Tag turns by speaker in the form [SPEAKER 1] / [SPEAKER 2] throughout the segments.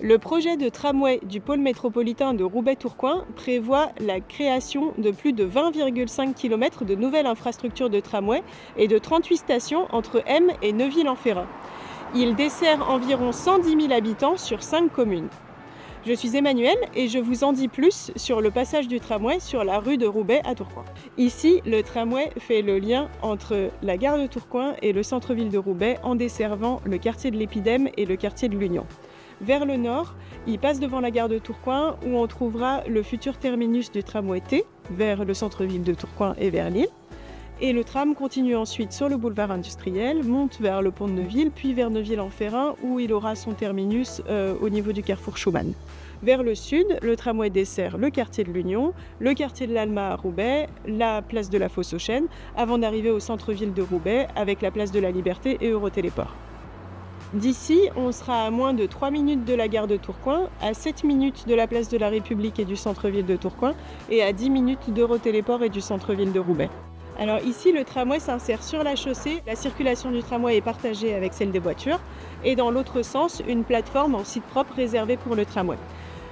[SPEAKER 1] Le projet de tramway du pôle métropolitain de Roubaix-Tourcoing prévoit la création de plus de 20,5 km de nouvelles infrastructures de tramway et de 38 stations entre M et Neuville-en-Ferrain. Il dessert environ 110 000 habitants sur 5 communes. Je suis Emmanuelle et je vous en dis plus sur le passage du tramway sur la rue de Roubaix à Tourcoing. Ici, le tramway fait le lien entre la gare de Tourcoing et le centre-ville de Roubaix en desservant le quartier de l'Épidème et le quartier de l'Union. Vers le nord, il passe devant la gare de Tourcoing où on trouvera le futur terminus du tramway T vers le centre-ville de Tourcoing et vers Lille. Et le tram continue ensuite sur le boulevard industriel, monte vers le pont de Neuville, puis vers Neuville-en-Ferrain où il aura son terminus au niveau du carrefour Schumann. Vers le sud, le tramway dessert le quartier de l'Union, le quartier de l'Alma à Roubaix, la place de la Fosse aux Chênes, avant d'arriver au centre-ville de Roubaix avec la place de la Liberté et Eurotéléport. D'ici, on sera à moins de 3 minutes de la gare de Tourcoing, à 7 minutes de la place de la République et du centre-ville de Tourcoing, et à 10 minutes d'Eurotéléport et du centre-ville de Roubaix. Alors ici, le tramway s'insère sur la chaussée, la circulation du tramway est partagée avec celle des voitures, et dans l'autre sens, une plateforme en site propre réservée pour le tramway.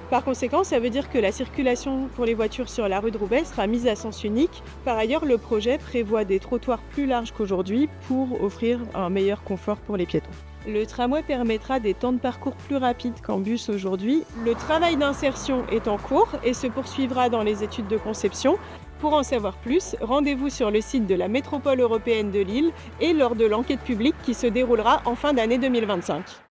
[SPEAKER 1] Par conséquent, ça veut dire que la circulation pour les voitures sur la rue de Roubaix sera mise à sens unique. Par ailleurs, le projet prévoit des trottoirs plus larges qu'aujourd'hui pour offrir un meilleur confort pour les piétons. Le tramway permettra des temps de parcours plus rapides qu'en bus aujourd'hui. Le travail d'insertion est en cours et se poursuivra dans les études de conception. Pour en savoir plus, rendez-vous sur le site de la Métropole européenne de Lille et lors de l'enquête publique qui se déroulera en fin d'année 2025.